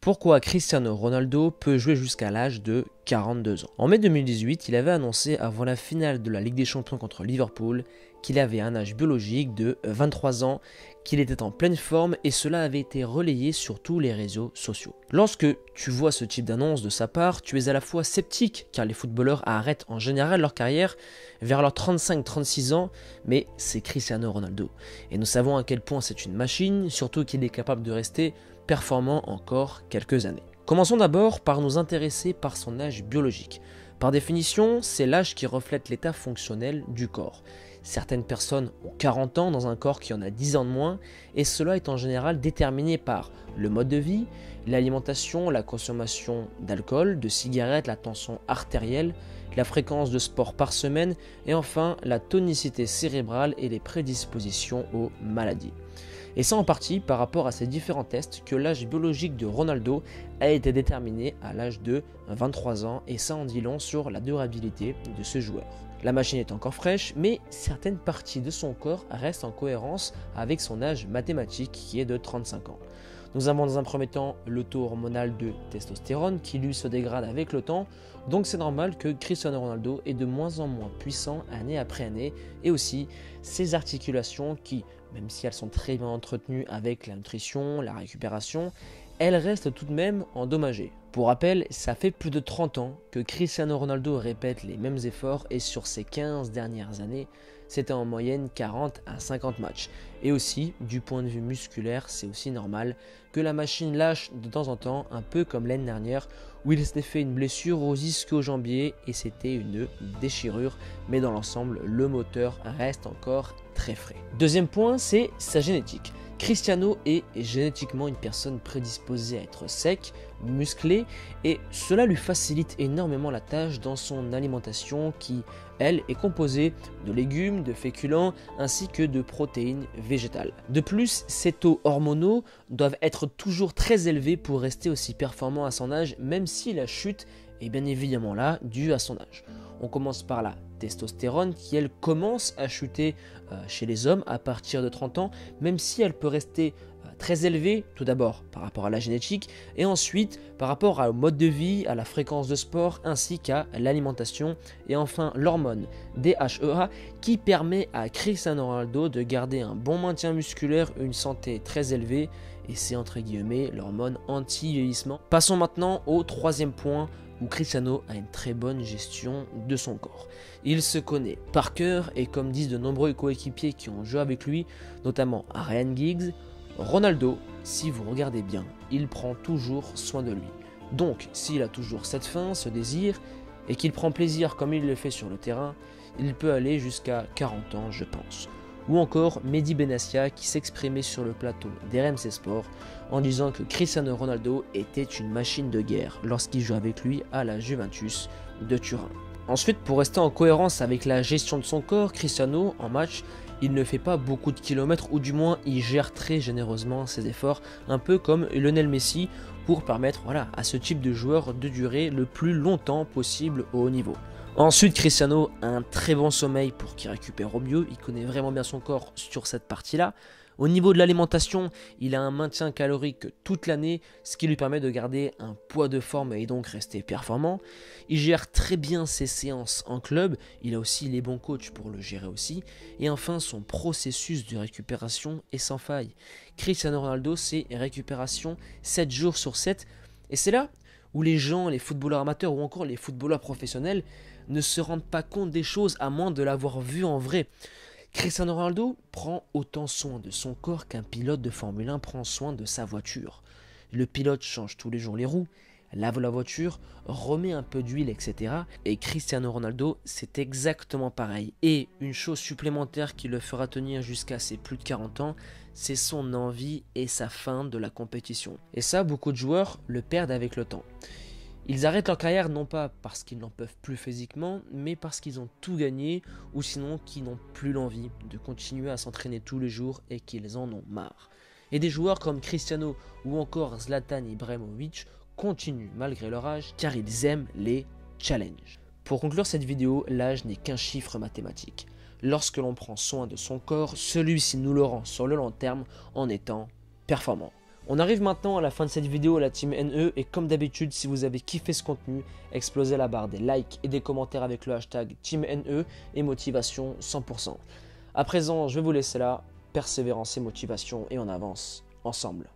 Pourquoi Cristiano Ronaldo peut jouer jusqu'à l'âge de 42 ans? En mai 2018, il avait annoncé avant la finale de la Ligue des Champions contre Liverpool qu'il avait un âge biologique de 23 ans, qu'il était en pleine forme et cela avait été relayé sur tous les réseaux sociaux. Lorsque tu vois ce type d'annonce de sa part, tu es à la fois sceptique car les footballeurs arrêtent en général leur carrière vers leurs 35-36 ans, mais c'est Cristiano Ronaldo. Et nous savons à quel point c'est une machine, surtout qu'il est capable de rester performant encore quelques années. Commençons d'abord par nous intéresser par son âge biologique. Par définition, c'est l'âge qui reflète l'état fonctionnel du corps. Certaines personnes ont 40 ans dans un corps qui en a 10 ans de moins, et cela est en général déterminé par le mode de vie, l'alimentation, la consommation d'alcool, de cigarettes, la tension artérielle, la fréquence de sport par semaine, et enfin la tonicité cérébrale et les prédispositions aux maladies. Et c'est en partie par rapport à ces différents tests que l'âge biologique de Ronaldo a été déterminé à l'âge de 23 ans et ça en dit long sur la durabilité de ce joueur. La machine est encore fraîche, mais certaines parties de son corps restent en cohérence avec son âge mathématique qui est de 35 ans. Nous avons dans un premier temps le taux hormonal de testostérone qui lui se dégrade avec le temps, donc c'est normal que Cristiano Ronaldo est de moins en moins puissant année après année et aussi ses articulations qui, même si elles sont très bien entretenues avec la nutrition, la récupération, elles restent tout de même endommagées. Pour rappel, ça fait plus de 30 ans que Cristiano Ronaldo répète les mêmes efforts et sur ces 15 dernières années, c'était en moyenne 40 à 50 matchs. Et aussi, du point de vue musculaire, c'est aussi normal que la machine lâche de temps en temps, un peu comme l'année dernière, où il s'était fait une blessure au ischio-jambier et c'était une déchirure, mais dans l'ensemble, le moteur reste encore très frais. Deuxième point, c'est sa génétique. Cristiano est génétiquement une personne prédisposée à être sec, musclé et cela lui facilite énormément la tâche dans son alimentation qui, elle, est composée de légumes, de féculents ainsi que de protéines végétales. De plus, ses taux hormonaux doivent être toujours très élevés pour rester aussi performant à son âge même si la chute est bien évidemment là due à son âge. On commence par la testostérone qui elle commence à chuter chez les hommes à partir de 30 ans, même si elle peut rester très élevée, tout d'abord par rapport à la génétique, et ensuite par rapport au mode de vie, à la fréquence de sport, ainsi qu'à l'alimentation, et enfin l'hormone DHEA qui permet à Cristiano Ronaldo de garder un bon maintien musculaire, une santé très élevée, et c'est entre guillemets l'hormone anti-vieillissement. Passons maintenant au troisième point, où Cristiano a une très bonne gestion de son corps. Il se connaît par cœur et comme disent de nombreux coéquipiers qui ont joué avec lui, notamment Ryan Giggs, Ronaldo, si vous regardez bien, il prend toujours soin de lui. Donc, s'il a toujours cette faim, ce désir, et qu'il prend plaisir comme il le fait sur le terrain, il peut aller jusqu'à 40 ans, je pense. Ou encore Mehdi Benassia qui s'exprimait sur le plateau d'RMC Sport en disant que Cristiano Ronaldo était une machine de guerre lorsqu'il jouait avec lui à la Juventus de Turin. Ensuite, pour rester en cohérence avec la gestion de son corps, Cristiano, en match, il ne fait pas beaucoup de kilomètres ou du moins il gère très généreusement ses efforts, un peu comme Lionel Messi pour permettre à ce type de joueur de durer le plus longtemps possible au haut niveau. Ensuite, Cristiano a un très bon sommeil pour qu'il récupère au mieux, il connaît vraiment bien son corps sur cette partie-là. Au niveau de l'alimentation, il a un maintien calorique toute l'année, ce qui lui permet de garder un poids de forme et donc rester performant. Il gère très bien ses séances en club, il a aussi les bons coachs pour le gérer aussi. Et enfin, son processus de récupération est sans faille. Cristiano Ronaldo, c'est récupération 7 jours sur 7, et c'est là où les gens, les footballeurs amateurs ou encore les footballeurs professionnels ne se rendent pas compte des choses à moins de l'avoir vu en vrai. Cristiano Ronaldo prend autant soin de son corps qu'un pilote de Formule 1 prend soin de sa voiture. Le pilote change tous les jours les roues, lave la voiture, remet un peu d'huile, etc. Et Cristiano Ronaldo, c'est exactement pareil. Et une chose supplémentaire qui le fera tenir jusqu'à ses plus de 40 ans, c'est son envie et sa faim de la compétition. Et ça, beaucoup de joueurs le perdent avec le temps. Ils arrêtent leur carrière non pas parce qu'ils n'en peuvent plus physiquement, mais parce qu'ils ont tout gagné ou sinon qu'ils n'ont plus l'envie de continuer à s'entraîner tous les jours et qu'ils en ont marre. Et des joueurs comme Cristiano ou encore Zlatan Ibrahimovic continuent malgré leur âge car ils aiment les challenges. Pour conclure cette vidéo, l'âge n'est qu'un chiffre mathématique. Lorsque l'on prend soin de son corps, celui-ci nous le rend sur le long terme en étant performant. On arrive maintenant à la fin de cette vidéo à la team NE et comme d'habitude, si vous avez kiffé ce contenu, explosez la barre des likes et des commentaires avec le hashtag team NE et motivation 100%. À présent, je vais vous laisser là, persévérance et motivation et on avance ensemble.